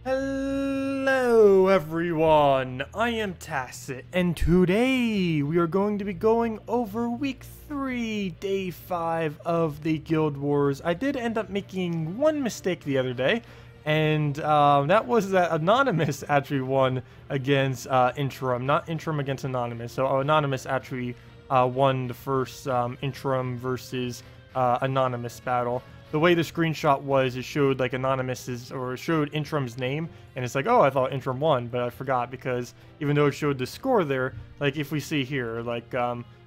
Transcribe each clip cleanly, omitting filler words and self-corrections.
Hello everyone, I am Tacet, and today we are going to be going over week 3, day 5 of the Guild Wars. I did end up making one mistake the other day, and that was that Anonymous actually won against Intrim, not Intrim against Anonymous. So Anonymous actually won the first Intrim versus Anonymous battle. The way the screenshot was, it showed like Anonymous's, or it showed Intrim's name, and it's like, oh, I thought Intrim won, but I forgot, because even though it showed the score there, like if we see here, like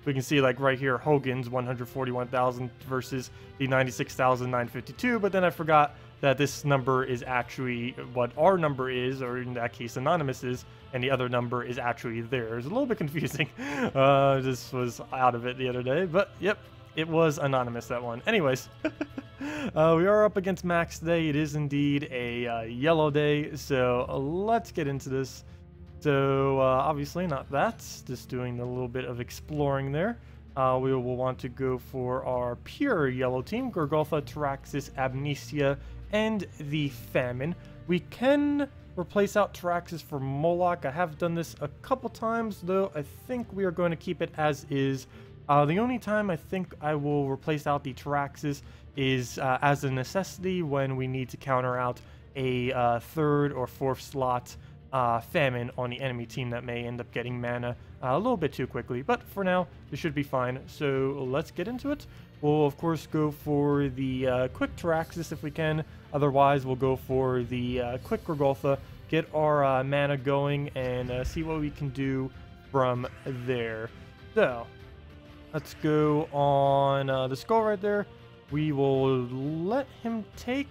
we can see like right here, Hogan's 141,000 versus the 96,952, but then I forgot that this number is actually what our number is, or in that case Anonymous is, and the other number is actually there. It's a little bit confusing. This was out of it the other day, but yep, it was Anonymous that one. Anyways. We are up against Maxx today. It is indeed a yellow day, so let's get into this. So obviously not that, just doing a little bit of exploring there. We will want to go for our pure yellow team, Gorgotha, Taraxis, Amnesia, and the Famine. We can replace out Taraxis for Moloch. I have done this a couple times, though I think we are going to keep it as is. The only time I think I will replace out the Taraxis is as a necessity when we need to counter out a third or fourth slot Famine on the enemy team that may end up getting mana a little bit too quickly. But for now, this should be fine. So let's get into it. We'll, of course, go for the quick Taraxis if we can. Otherwise, we'll go for the quick Gorgotha, get our mana going, and see what we can do from there. So let's go on the skull right there. We will let him take...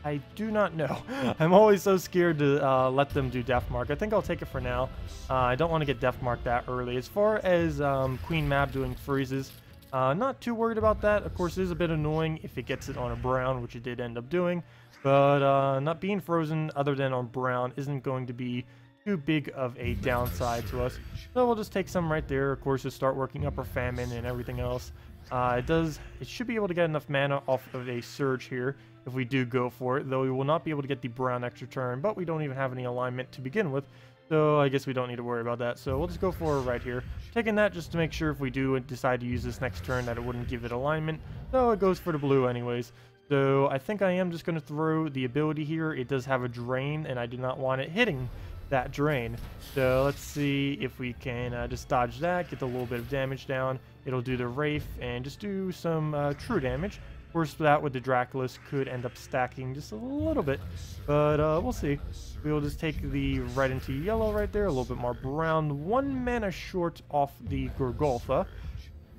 I do not know. I'm always so scared to let them do Death Mark. I think I'll take it for now. I don't want to get Death Mark that early. As far as Queen Mab doing freezes, not too worried about that. Of course, it is a bit annoying if it gets it on a brown, which it did end up doing. But not being frozen other than on brown isn't going to be too big of a downside to us. So we'll just take some right there. Of course, to start working up our Famine and everything else. It should be able to get enough mana off of a Surge here if we do go for it, though we will not be able to get the brown extra turn, but we don't even have any alignment to begin with, so I guess we don't need to worry about that. So we'll just go for it right here, taking that just to make sure if we do decide to use this next turn that it wouldn't give it alignment, though it goes for the blue anyways. So I think I am just going to throw the ability here. It does have a drain, and I do not want it hitting that drain. So let's see if we can just dodge that, get a little bit of damage down. It'll do the Wraith and just do some true damage. Of course, that with the Draculus could end up stacking just a little bit, but we'll see. We'll just take the red into yellow right there, a little bit more brown. 1 mana short off the Gorgotha,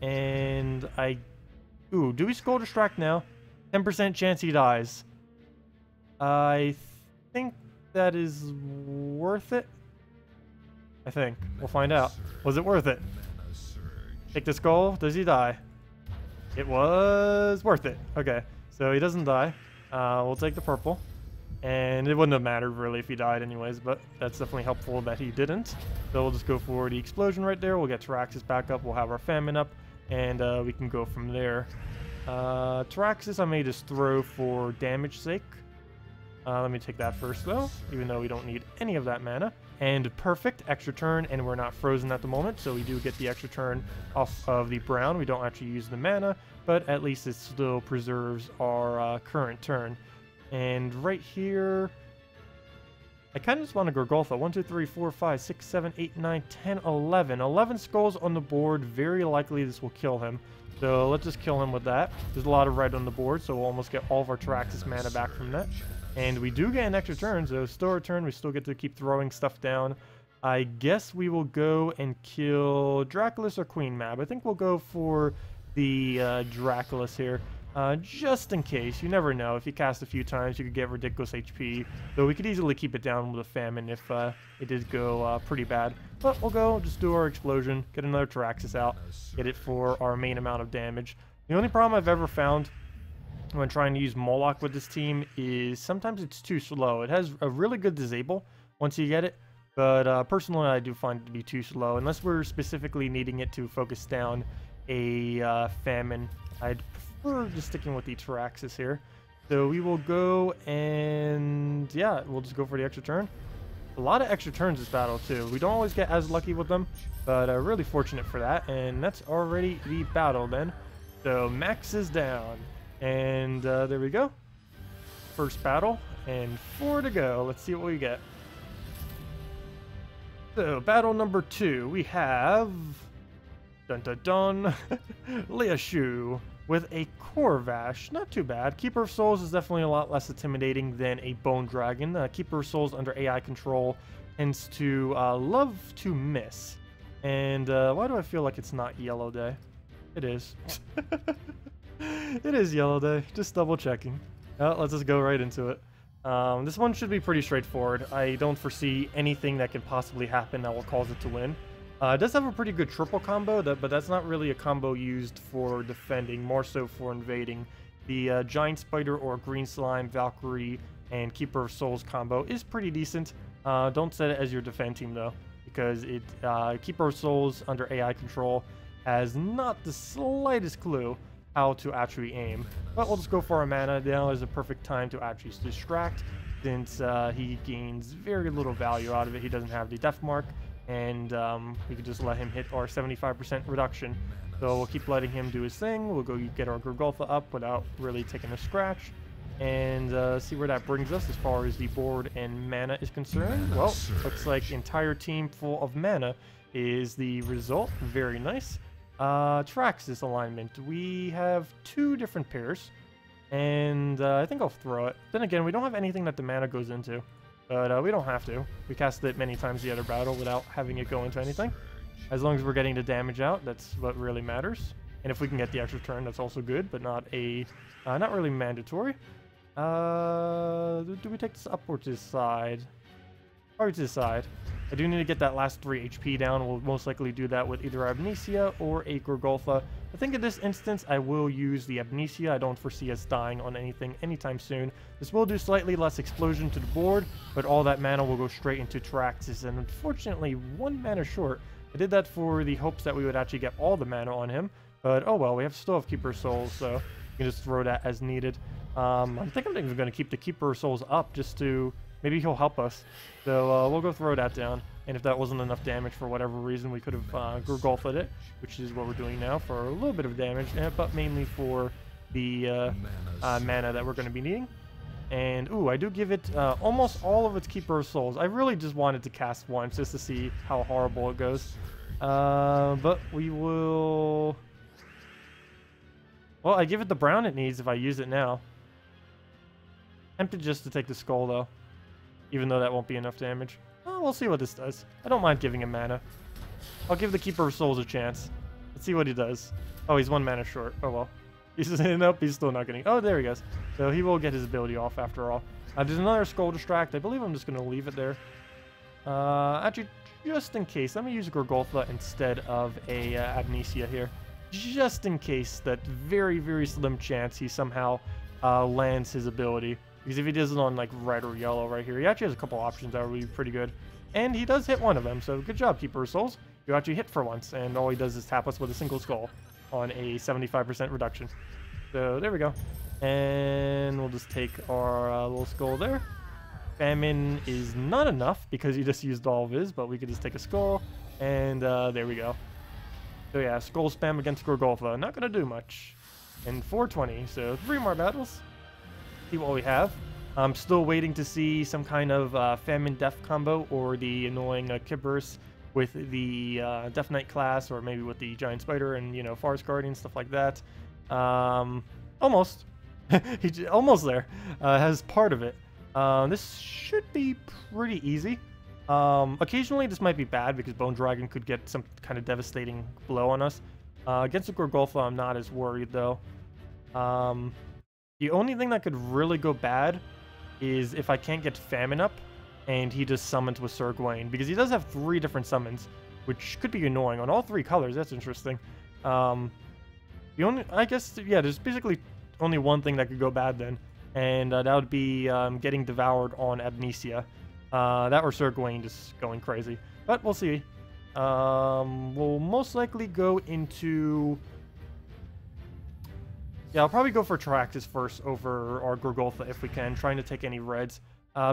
and ooh, do we Skull Distract now? 10% chance he dies. I think that is worth it. I think. We'll find out. Was it worth it? Take the skull. Does he die? It was worth it. Okay. So he doesn't die. We'll take the purple. And it wouldn't have mattered really if he died anyways, but that's definitely helpful that he didn't. So we'll just go for the explosion right there. We'll get Taraxis back up. We'll have our Famine up. And we can go from there. Taraxis I may just throw for damage sake. Let me take that first though, even though we don't need any of that mana. And perfect, extra turn, and we're not frozen at the moment, so we do get the extra turn off of the brown. We don't actually use the mana, but at least it still preserves our current turn. And right here, I kind of just want to Gorgotha. 1, 2, 3, 4, 5, 6, 7, 8, 9, 10, 11. 11 skulls on the board. Very likely this will kill him. So let's just kill him with that. There's a lot of red on the board, so we'll almost get all of our Taraxis mana back from that. And we do get an extra turn, so still a turn. We still get to keep throwing stuff down. I guess we will go and kill Draculus or Queen Mab. I think we'll go for the Draculus here. Just in case. You never know. If you cast a few times, you could get ridiculous HP. Though we could easily keep it down with a Famine if it did go pretty bad. But we'll go, just do our explosion, get another Taraxis out, get it for our main amount of damage. The only problem I've ever found when trying to use Moloch with this team is sometimes it's too slow. It has a really good disable once you get it, but personally I do find it to be too slow. Unless we're specifically needing it to focus down a Famine, I'd prefer just sticking with the Taraxis here. So we will go and yeah, we'll just go for the extra turn. A lot of extra turns this battle too. We don't always get as lucky with them, but really fortunate for that. And that's already the battle then. So Maxx is down, and there we go. First battle, and 4 to go. Let's see what we get. So battle number 2, we have dun dun dun Leashu with a Corvash. Not too bad. Keeper of Souls is definitely a lot less intimidating than a Bone Dragon. Keeper of Souls under AI control tends to love to miss. And why do I feel like it's not Yellow Day? It is. It is Yellow Day. Just double checking. Let's just go right into it. This one should be pretty straightforward. I don't foresee anything that can possibly happen that will cause it to win. It does have a pretty good triple combo, but that's not really a combo used for defending, more so for invading. The Giant Spider or Green Slime, Valkyrie, and Keeper of Souls combo is pretty decent. Don't set it as your defend team though, because Keeper of Souls under AI control has not the slightest clue how to actually aim. But we'll just go for our mana. Now is a perfect time to actually distract, since he gains very little value out of it. He doesn't have the death mark, and we can just let him hit our 75% reduction. So we'll keep letting him do his thing. We'll go get our Gurgulfa up without really taking a scratch, and see where that brings us as far as the board and mana is concerned. Well, looks like entire team full of mana is the result. Very nice. Traxxas alignment. We have 2 different pairs, and I think I'll throw it. Then again, we don't have anything that the mana goes into, but we don't have to. We cast it many times the other battle without having it go into anything. As long as we're getting the damage out, that's what really matters. And if we can get the extra turn, that's also good, but not really mandatory. Do we take this up or to the side? Probably to the side. I do need to get that last 3 HP down. We'll most likely do that with either Amnesia or a Gurgulfa. I think in this instance, I will use the Amnesia. I don't foresee us dying on anything anytime soon. This will do slightly less explosion to the board, but all that mana will go straight into Traxxas, and unfortunately 1 mana short. I did that for the hopes that we would actually get all the mana on him, but oh well, we still have Keeper Souls, so you can just throw that as needed. I think I'm even going to keep the Keeper Souls up just to... maybe he'll help us. So we'll go throw that down. And if that wasn't enough damage for whatever reason, we could have Gurgulfa'd it, which is what we're doing now for a little bit of damage, but mainly for the mana that we're going to be needing. And, ooh, I do give it almost all of its Keeper of Souls. I really just wanted to cast once just to see how horrible it goes. But we will... well, I give it the brown it needs if I use it now. Tempted just to take the skull, though. Even though that won't be enough damage. Oh, we'll see what this does. I don't mind giving him mana. I'll give the Keeper of Souls a chance. Let's see what he does. Oh, he's 1 mana short. Oh, well. He's nope, he's still not getting... oh, there he goes. So he will get his ability off after all. There's another Skull Distract. I believe I'm just going to leave it there. Actually, just in case, let me use Gurgulfa instead of a Amnesia here. Just in case, that very, very slim chance he somehow lands his ability. Because if he does it on like red or yellow right here, he actually has a couple options that would be pretty good. And he does hit one of them, so good job, Keeper of Souls. You actually hit for once, and all he does is tap us with a single skull on a 75% reduction. So there we go. And we'll just take our little skull there. Famine is not enough because he just used all of his, but we could just take a skull, and there we go. So yeah, skull spam against Gurgulfa. Not going to do much. And 420, so 3 more battles. See what we have. I'm still waiting to see some kind of Famine Death combo or the annoying Kibberus with the Death Knight class, or maybe with the Giant Spider and, you know, Forest Guardian, stuff like that. Almost. He's almost there. Has part of it. This should be pretty easy. Occasionally this might be bad because Bone Dragon could get some kind of devastating blow on us. Against the Gurgulfa, I'm not as worried though. The only thing that could really go bad is if I can't get Famine up and he just summons with Sir Gawain, because he does have 3 different summons, which could be annoying on all 3 colors. That's interesting. The only, I guess, yeah, there's basically only one thing that could go bad then, and that would be getting devoured on Amnesia. That or Sir Gawain just going crazy. But we'll see. We'll most likely go into Yeah, I'll probably go for Traxxas first over our Gorgoltha if we can, trying to take any reds.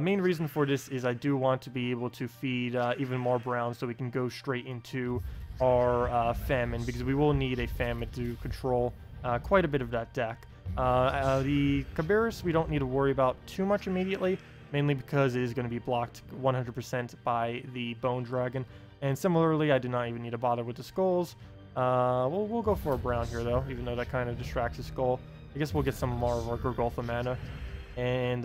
Main reason for this is I do want to be able to feed even more browns so we can go straight into our Famine, because we will need a Famine to control quite a bit of that deck. The Cabarrus we don't need to worry about too much immediately, mainly because it is going to be blocked 100% by the Bone Dragon. And similarly, I do not even need to bother with the Skulls. We'll go for a brown here, though, even though that kind of distracts the Skull. I guess we'll get some more of our Gorgoltha mana. And,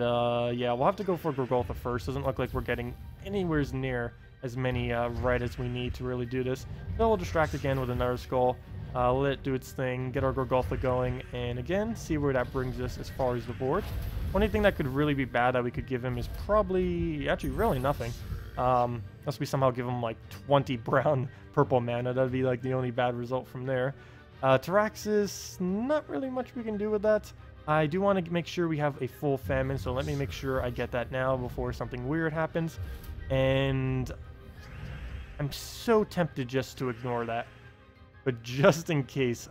yeah, we'll have to go for Gorgoltha first. Doesn't look like we're getting anywhere near as many red as we need to really do this. So we'll distract again with another Skull. Let it do its thing, get our Gorgoltha going, and again, see where that brings us as far as the board. Only thing that could really be bad that we could give him is probably, actually, really nothing. Unless we somehow give him, like, 20 brown purple mana. That'd be, like, the only bad result from there. Traxxas, not really much we can do with that. I do want to make sure we have a full Famine, so let me make sure I get that now before something weird happens. And I'm so tempted just to ignore that. But just in case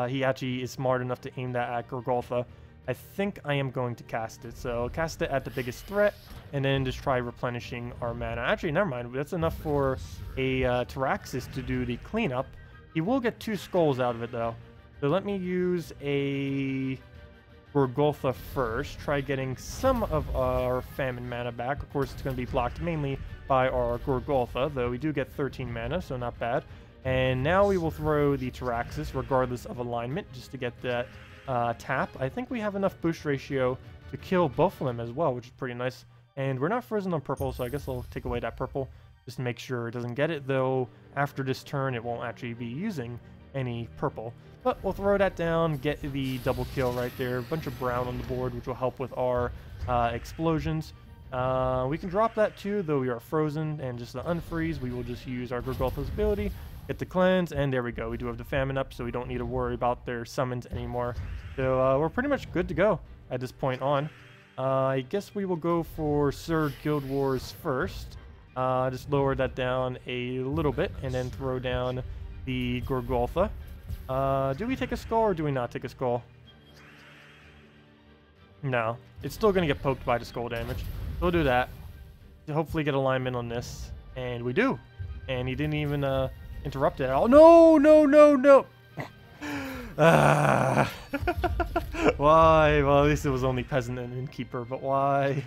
he actually is smart enough to aim that at Gorgoltha, I think I am going to cast it. So cast it at the biggest threat, and then just try replenishing our mana. Actually, never mind. That's enough for a Traxxas to do the cleanup. He will get 2 skulls out of it, though. So let me use a Gorgoltha first. Try getting some of our Famine mana back. Of course, it's going to be blocked mainly by our Gorgoltha, though we do get 13 mana, so not bad. And now we will throw the Traxxas, regardless of alignment, just to get that tap. I think we have enough boost ratio to kill both of them as well, which is pretty nice. And we're not frozen on purple, so I guess I'll take away that purple just to make sure it doesn't get it, though after this turn it won't actually be using any purple. But we'll throw that down, get the double kill right there, a bunch of brown on the board, which will help with our explosions. We can drop that too, though we are frozen, and just to unfreeze, we will just use our Gorgoltha's ability, get the cleanse, and there we go. We do have the Famine up, so we don't need to worry about their summons anymore. So we're pretty much good to go at this point on. I guess we will go for Sir Guild Wars first. Just lower that down a little bit, and then throw down the Gorgoltha. Do we take a skull, or do we not take a skull? No. It's still going to get poked by the skull damage. We'll do that. To hopefully get alignment on this. And we do. And he didn't even interrupt it at all. No, no, no, no! Why? Well, at least it was only Peasant and Innkeeper, but why?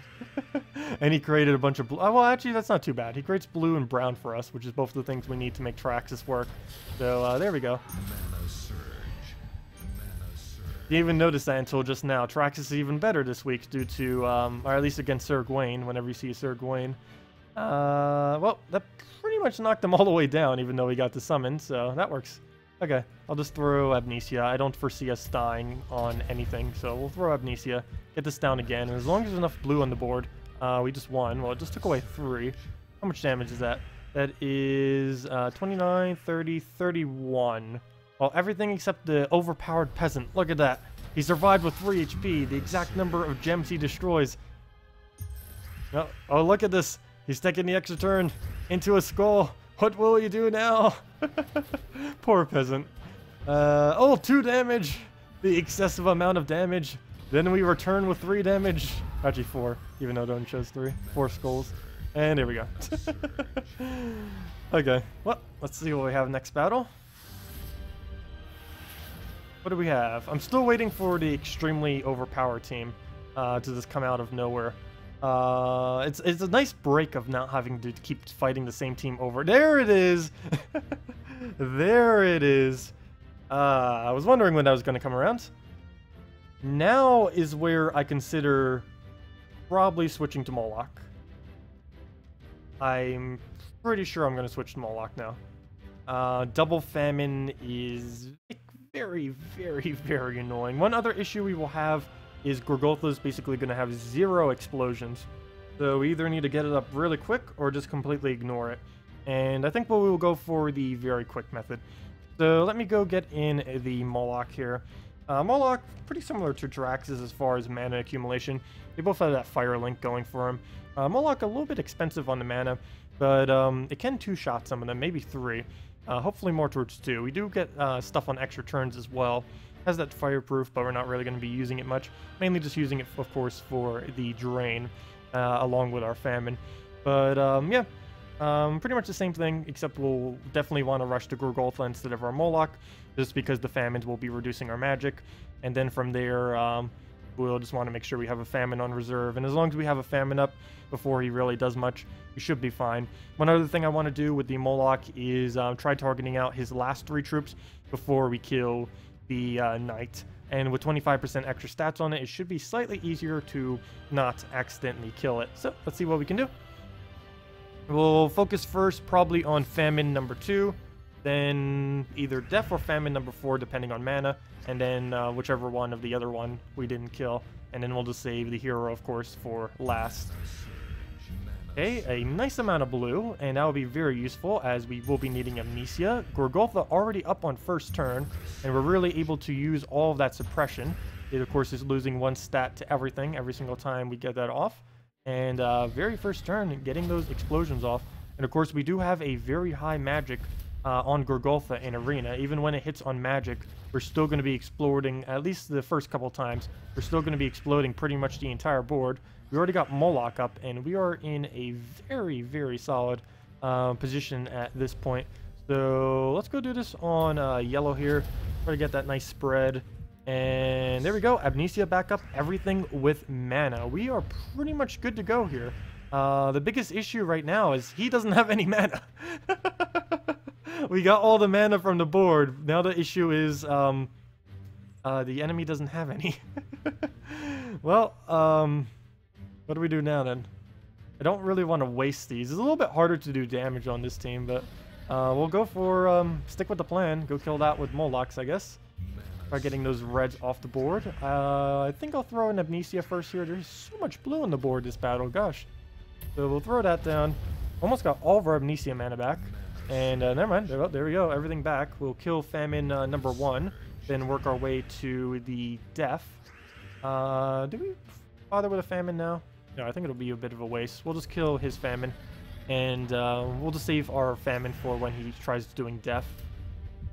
And he created a bunch of blue. Oh, well, actually, that's not too bad. He creates blue and brown for us, which is both the things we need to make Traxxas work. So, there we go. Didn't even notice that until just now. Traxxas is even better this week due to, or at least against Sir Gawain, whenever you see Sir Gawain. Well, that pretty much knocked him all the way down, even though he got the summon, so that works. Okay, I'll just throw Amnesia. I don't foresee us dying on anything, so we'll throw Amnesia, get this down again, and as long as there's enough blue on the board, we just won. Well, it just took away 3. How much damage is that? That is 29, 30, 31. Well, everything except the overpowered Peasant. Look at that. He survived with 3 HP, the exact number of gems he destroys. Oh, look at this. He's taking the extra turn into a skull. What will you do now? Poor Peasant. Oh, 2 damage. The excessive amount of damage. Then we return with 3 damage. Actually 4, even though Don chose 3. 4 skulls. And there we go. Okay, well, let's see what we have next battle. What do we have? I'm still waiting for the extremely overpowered team to just come out of nowhere. It's a nice break of not having to keep fighting the same team over. There it is! There it is. I was wondering when that was going to come around. Now is where I consider probably switching to Moloch. I'm pretty sure I'm going to switch to Moloch now. Double Famine is very, very, very annoying. One other issue we will have is Gorgoltha is basically going to have 0 explosions. So we either need to get it up really quick or just completely ignore it. And I think we will go for the very quick method. So let me go get in the Moloch here. Moloch, pretty similar to Traxxas as far as mana accumulation. They both have that fire link going for him. Moloch a little bit expensive on the mana, but it can 2-shot some of them, maybe 3. Hopefully more towards 2. We do get stuff on extra turns as well. Has that fireproof, but we're not really going to be using it much. Mainly just using it, of course, for the drain, along with our famine. But yeah, pretty much the same thing, except we'll definitely want to rush to Gorgoltha instead of our Moloch, just because the famines will be reducing our magic. And then from there, we'll just want to make sure we have a famine on reserve. And as long as we have a famine up before he really does much, we should be fine. One other thing I want to do with the Moloch is try targeting out his last 3 troops before we kill the knight. And with 25% extra stats on it, it should be slightly easier to not accidentally kill it. So let's see what we can do. We'll focus first probably on famine number 2, then either death or famine number 4 depending on mana, and then whichever one of the other one we didn't kill, and then we'll just save the hero, of course, for last. Okay, a nice amount of blue, and that will be very useful as we will be needing Amnesia. Gorgoltha already up on first turn, and we're really able to use all of that suppression. It, of course, is losing 1 stat to everything every single time we get that off. And very first turn, getting those explosions off. And of course, we do have a very high magic on Gorgoltha in Arena. Even when it hits on magic, we're still going to be exploding, at least the first couple times, we're still going to be exploding pretty much the entire board. We already got Moloch up, and we are in a very, very solid position at this point. So let's go do this on yellow here. Try to get that nice spread. And there we go. Amnesia back up, everything with mana. We are pretty much good to go here. The biggest issue right now is he doesn't have any mana. We got all the mana from the board. Now the issue is the enemy doesn't have any. Well, what do we do now then? I don't really want to waste these. It's a little bit harder to do damage on this team, but we'll go for stick with the plan. Go kill that with Molochs, I guess. Try getting those reds off the board. I think I'll throw in Amnesia first here. There's so much blue on the board this battle, gosh. So we'll throw that down. Almost got all of our Amnesia mana back. And never mind, there we go, everything back. We'll kill famine number 1, then work our way to the death. Do we bother with a famine now? No, I think it'll be a bit of a waste. We'll just kill his famine, and we'll just save our famine for when he tries doing death.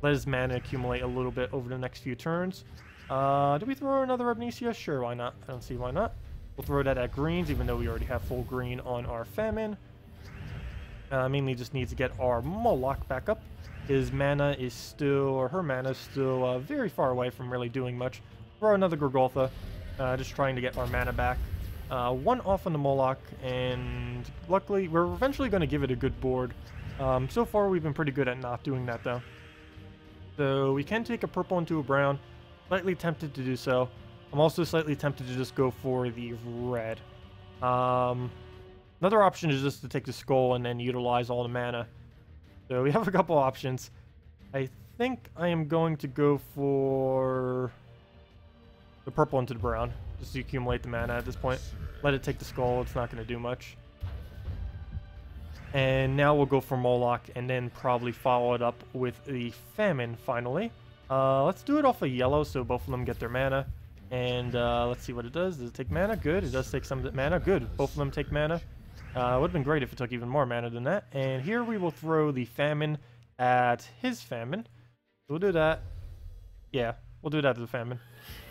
Let his mana accumulate a little bit over the next few turns. Do we throw another Amnesia? Sure, why not? I don't see why not. We'll throw that at greens, even though we already have full green on our famine. Mainly just needs to get our Moloch back up. His mana is still, or her mana is still very far away from really doing much. Throw another Gorgoltha, just trying to get our mana back. 1 off on the Moloch, and luckily we're eventually going to give it a good board. So far we've been pretty good at not doing that though. So we can take a purple into a brown. Slightly tempted to do so. I'm also slightly tempted to just go for the red. Another option is just to take the skull and then utilize all the mana. So we have a couple options. I think I am going to go for the purple into the brown, just to accumulate the mana at this point. Let it take the skull, it's not going to do much. And now we'll go for Moloch and then probably follow it up with the famine finally. Let's do it off of yellow so both of them get their mana. And let's see what it does. Does it take mana? Good. It does take some mana. Good. Both of them take mana. It would have been great if it took even more mana than that. And here we will throw the famine at his famine. We'll do that. Yeah, we'll do that to the famine.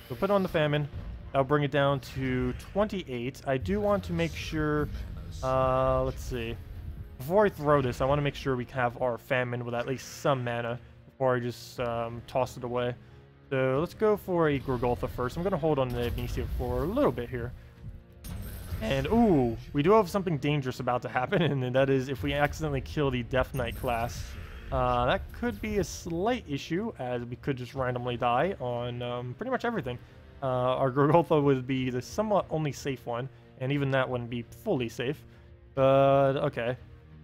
We'll put on the famine. I'll bring it down to 28. I do want to make sure... let's see. Before I throw this, I want to make sure we have our famine with at least some mana before I just toss it away. So let's go for a Gorgoltha first. I'm going to hold on to the Amnesia for a little bit here. And, ooh, we do have something dangerous about to happen, and that is if we accidentally kill the Death Knight class. That could be a slight issue, as we could just randomly die on pretty much everything. Our Gorgoltha would be the somewhat only safe one, and even that wouldn't be fully safe. But, okay.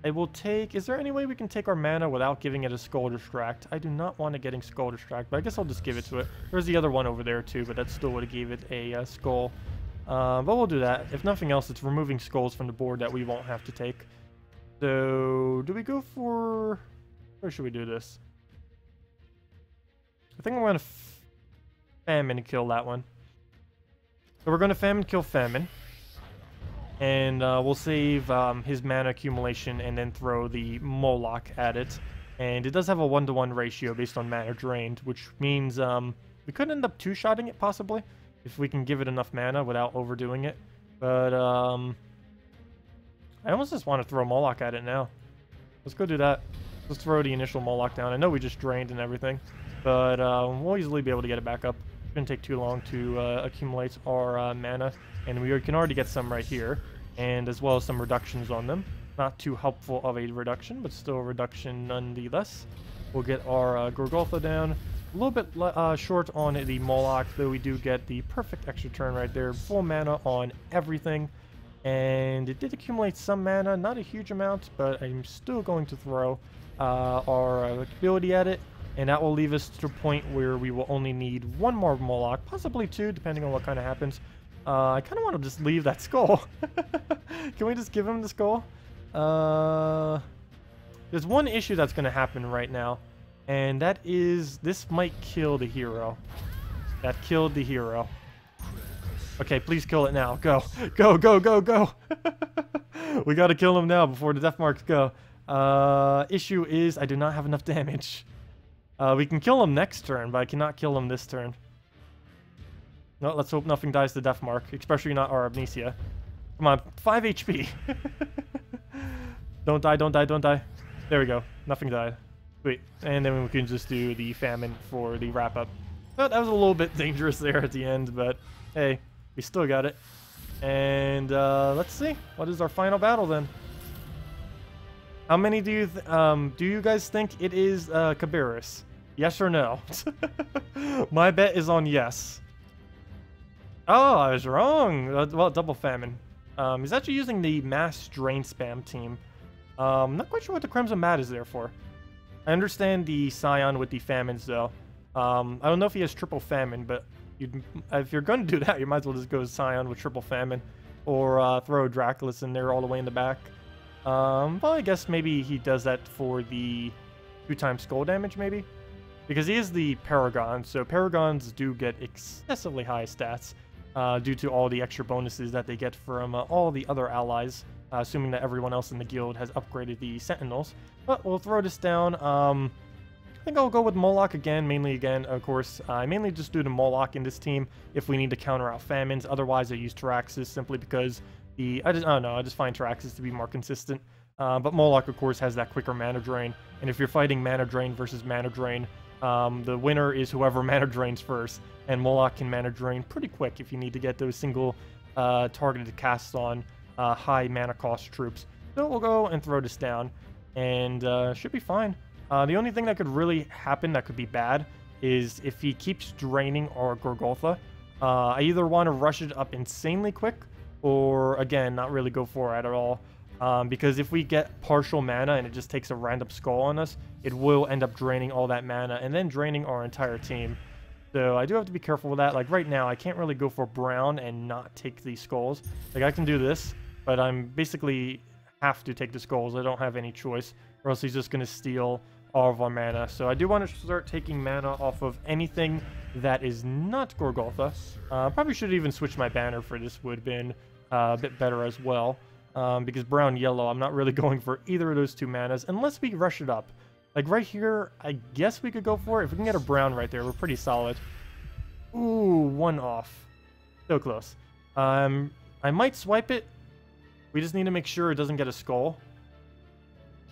I will take... Is there any way we can take our mana without giving it a Skull Distract? I do not want it getting Skull Distract, but I guess I'll just give it to it. There's the other one over there, too, but that still would have gave it a Skull. But we'll do that. If nothing else, it's removing skulls from the board that we won't have to take. So, do we go for... Where should we do this? I think I'm going to famine kill that one. So we're going to famine kill famine. And we'll save his mana accumulation and then throw the Moloch at it. And it does have a 1-to-1 ratio based on mana drained, which means We could end up two-shotting it, possibly, if we can give it enough mana without overdoing it. But, I almost just want to throw Moloch at it now. Let's go do that. Let's throw the initial Moloch down. I know we just drained and everything, but we'll easily be able to get it back up. It shouldn't take too long to accumulate our mana, and we can already get some right here, and as well as some reductions on them. Not too helpful of a reduction, but still a reduction nonetheless. We'll get our Gorgoltha down. A little bit short on the Moloch, though we do get the perfect extra turn right there. Full mana on everything. And it did accumulate some mana, not a huge amount, but I'm still going to throw our ability at it. And that will leave us to a point where we will only need one more Moloch, possibly two, depending on what kind of happens. I kind of want to just leave that skull. Can we just give him the skull? There's one issue that's going to happen right now. And that is, this might kill the hero. That killed the hero. Okay, please kill it now. Go. Go, go, go, go. We gotta kill him now before the death marks go. Issue is I do not have enough damage. We can kill him next turn, but I cannot kill him this turn. No, let's hope nothing dies to death mark, especially not our amnesia. Come on, 5 HP. Don't die, don't die, don't die. There we go. Nothing died. Sweet. And then we can just do the famine for the wrap-up. Well, that was a little bit dangerous there at the end, but hey, we still got it. And let's see. What is our final battle then? How many do you guys think it is Cabarrus? Yes or no? My bet is on yes. Oh, I was wrong. Well, double famine. He's actually using the mass drain spam team. Not quite sure what the Crimson Mat is there for. I understand the Scion with the famines though. I don't know if he has triple famine, but if you're going to do that, you might as well just go Scion with triple famine, or throw Draculus in there all the way in the back. Well, I guess maybe he does that for the 2x skull damage, maybe, because he is the Paragon. So Paragons do get excessively high stats due to all the extra bonuses that they get from all the other allies, assuming that everyone else in the guild has upgraded the Sentinels. But we'll throw this down. I think I'll go with Moloch again, mainly again, of course. I mainly just do the Moloch in this team if we need to counter out famines. Otherwise, I use Taraxis simply because I just find Taraxis to be more consistent. But Moloch, of course, has that quicker mana drain. And if you're fighting mana drain versus mana drain, the winner is whoever mana drains first. And Moloch can mana drain pretty quick if you need to get those single targeted casts on high mana cost troops. So we'll go and throw this down, and should be fine. The only thing that could really happen that could be bad is if he keeps draining our Gorgoltha. I either want to rush it up insanely quick, or again, not really go for it at all. Because if we get partial mana and it just takes a random skull on us, it will end up draining all that mana and then draining our entire team. So I do have to be careful with that. Like right now, I can't really go for brown and not take these skulls. Like I can do this, but I'm basically have to take the skulls. I don't have any choice, or else he's just going to steal all of our mana. So I do want to start taking mana off of anything that is not Gorgoltha. Probably should even switch my banner for this, would have been a bit better as well. Because brown yellow, I'm not really going for either of those two manas unless we rush it up. Like right here, I guess we could go for it. If we can get a brown right there, we're pretty solid. Ooh, one off. So close. I might swipe it. We just need to make sure it doesn't get a skull.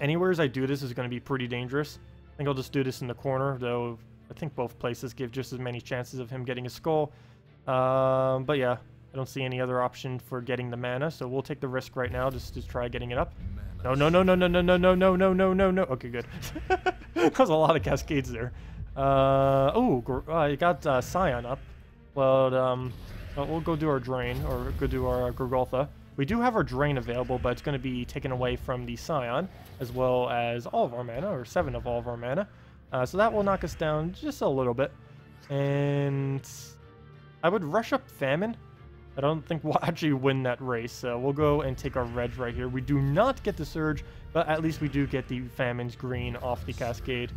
Anywhere as I do this is going to be pretty dangerous. I think I'll just do this in the corner, though I think both places give just as many chances of him getting a skull. But yeah, I don't see any other option for getting the mana, so we'll take the risk right now just to try getting it up. No, no, no, no, no, no, no, no, no, no, no, no, no. Okay, good. That was a lot of cascades there. I got Scion up. Well, we'll go do our Drain, or go do our Gorgoltha. We do have our Drain available, but it's going to be taken away from the Scion, as well as all of our mana, or 7 of all of our mana. So that will knock us down just a little bit. And I would rush up Famine. I don't think we'll actually win that race, so we'll go and take our Reg right here. We do not get the Surge, but at least we do get the Famine's Green off the Cascade.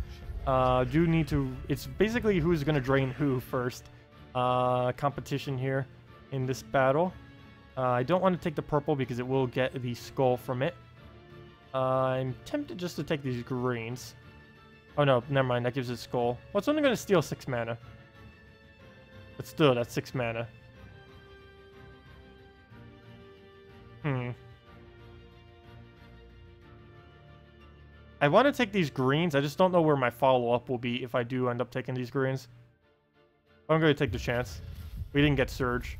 Do need to... It's basically who's going to drain who first. Competition here in this battle. I don't want to take the purple because it will get the skull from it. I'm tempted just to take these greens. Oh no, never mind, that gives it skull. Well, it's only going to steal 6 mana. But still, that's 6 mana. I want to take these greens. I just don't know where my follow-up will be if I do end up taking these greens. I'm going to take the chance. We didn't get Surge.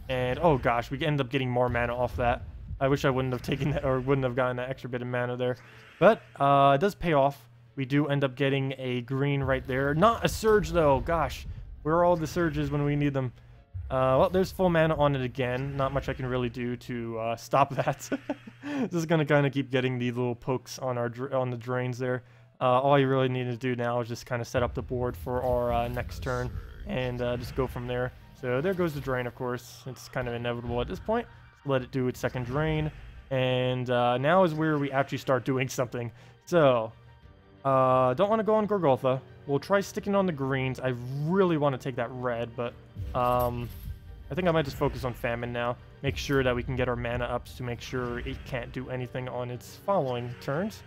And, oh gosh, we end up getting more mana off that. I wish I wouldn't have taken that, or wouldn't have gotten that extra bit of mana there. But, it does pay off. We do end up getting a green right there. Not a Surge, though. Gosh, where are all the Surges when we need them? Well, there's full mana on it again. Not much I can really do to stop that. Just going to kind of keep getting these little pokes on on the drains there. All you really need to do now is just kind of set up the board for our next turn and just go from there. So there goes the drain, of course. It's kind of inevitable at this point. Let it do its second drain. And now is where we actually start doing something. So, don't want to go on Gorgoltha. We'll try sticking on the greens. I really want to take that red, but I think I might just focus on Famine now. Make sure that we can get our mana ups to make sure it can't do anything on its following turns.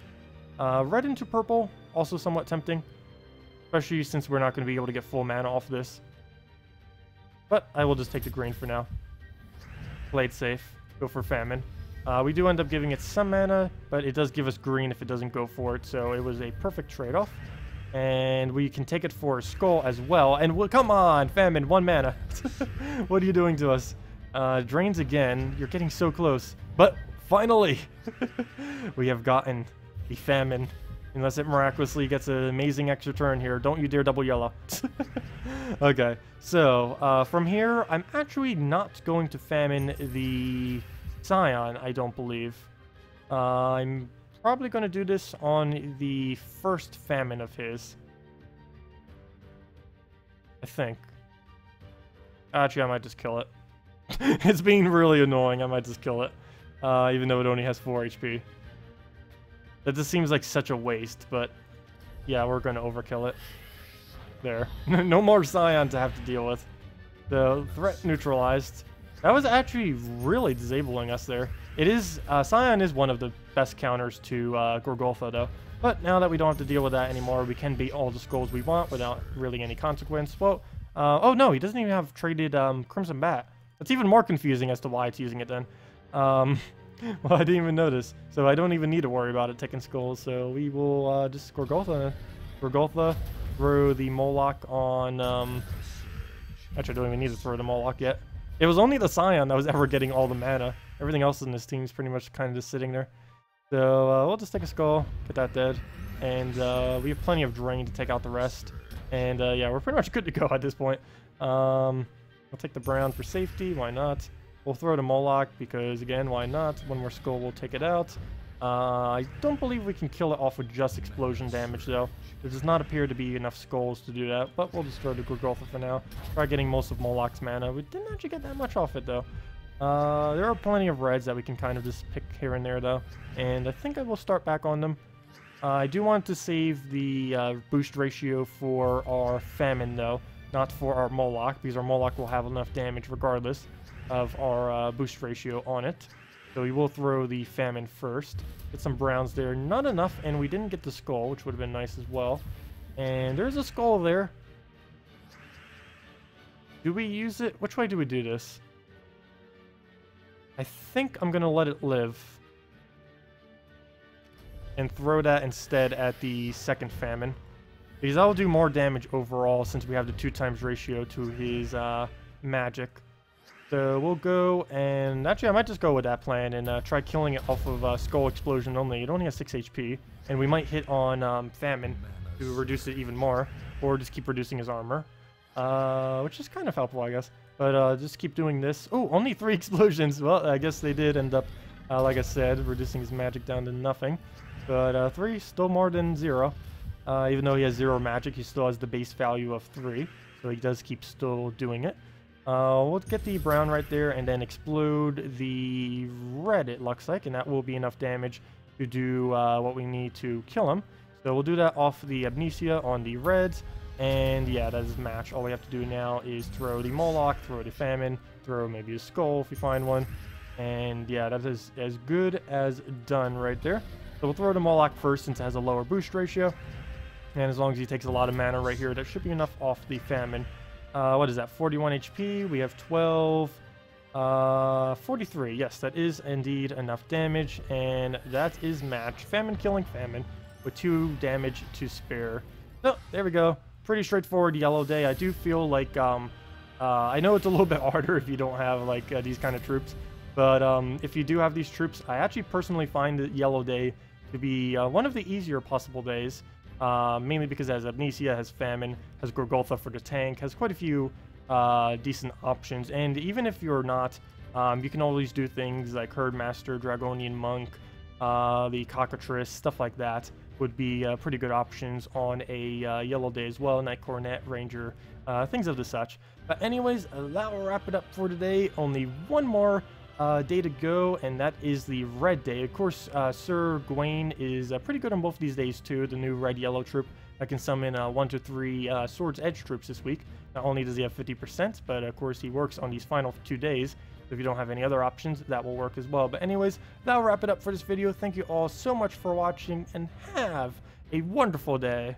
Red into purple, also somewhat tempting. Especially since we're not going to be able to get full mana off this. But I will just take the green for now. Play it safe. Go for Famine. We do end up giving it some mana, but it does give us green if it doesn't go for it. So it was a perfect trade-off. And we can take it for a Skull as well. And come on, Famine, 1 mana. What are you doing to us? Drains again. You're getting so close. But finally, we have gotten the Famine. Unless it miraculously gets an amazing extra turn here. Don't you dare double yellow. Okay, so from here, I'm actually not going to Famine the Scion, I don't believe. I'm probably going to do this on the first Famine of his. I think. Actually, I might just kill it. It's being really annoying. I might just kill it. Even though it only has 4 HP. That just seems like such a waste, but yeah, we're going to overkill it. There. No more Scion to have to deal with. The threat neutralized. That was actually really disabling us there. It is, Scion is one of the best counters to Gorgoltha, though. But now that we don't have to deal with that anymore, we can beat all the skulls we want without really any consequence. Well, oh no, he doesn't even have traded Crimson Bat. That's even more confusing as to why it's using it then. Well, I didn't even notice. So I don't even need to worry about it taking skulls. So we will just Gorgoltha, throw the Moloch on... Actually, I don't even need to throw the Moloch yet. It was only the Scion that was ever getting all the mana. Everything else in this team is pretty much kind of just sitting there. So we'll just take a Skull, get that dead. And we have plenty of drain to take out the rest. And yeah, we're pretty much good to go at this point. We'll take the brown for safety, why not? We'll throw the Moloch because, again, why not? One more Skull will take it out. I don't believe we can kill it off with just explosion damage, though. There does not appear to be enough Skulls to do that, but we'll just throw the Gorgoltha for now. Try getting most of Moloch's mana. We didn't actually get that much off it, though. There are plenty of reds that we can kind of just pick here and there, though. And I think I will start back on them. I do want to save the boost ratio for our Famine, though. Not for our Moloch, because our Moloch will have enough damage regardless of our boost ratio on it. So we will throw the Famine first. Get some browns there. Not enough, and we didn't get the Skull, which would have been nice as well. And there's a Skull there. Do we use it? Which way do we do this? I think I'm going to let it live. And throw that instead at the second Famine. Because that will do more damage overall since we have the 2x ratio to his magic. So we'll go and... Actually, I might just go with that plan and try killing it off of Skull Explosion only. It only has 6 HP. And we might hit on Famine to reduce it even more. Or just keep reducing his armor. Which is kind of helpful, I guess. But just keep doing this. Oh, only 3 explosions. Well, I guess they did end up, like I said, reducing his magic down to nothing. But 3, still more than 0. Even though he has 0 magic, he still has the base value of 3. So he does keep still doing it. We'll get the brown right there and then explode the red, it looks like. And that will be enough damage to do what we need to kill him. So we'll do that off the Amnesia on the reds. And yeah, that is match. All we have to do now is throw the Moloch, throw the Famine, throw maybe a Skull if we find one. And yeah, that is as good as done right there. So we'll throw the Moloch first since it has a lower boost ratio. And as long as he takes a lot of mana right here, that should be enough off the Famine What is that? 41 HP. We have 12. 43. Yes, that is indeed enough damage, and that is match. Famine killing Famine with 2 damage to spare. So, there we go. Pretty straightforward yellow day. I do feel like, I know it's a little bit harder if you don't have, like, these kind of troops, but if you do have these troops, I actually personally find the yellow day to be one of the easier possible days, mainly because it has Amnesia, has Famine, has Gorgotha for the tank, has quite a few decent options. And even if you're not, you can always do things like Herdmaster, Dragonian Monk, the Cockatrice, stuff like that would be pretty good options on a yellow day as well. Knight Coronet, Ranger, things of the such. But anyways, that will wrap it up for today. Only one more day to go, and that is the red day. Of course, Sir Gawain is pretty good on both these days too, the new red-yellow troop that can summon 1 to 3 Sword's Edge troops this week. Not only does he have 50%, but of course he works on these final 2 days. So if you don't have any other options, that will work as well. But anyways, that'll wrap it up for this video. Thank you all so much for watching, and have a wonderful day.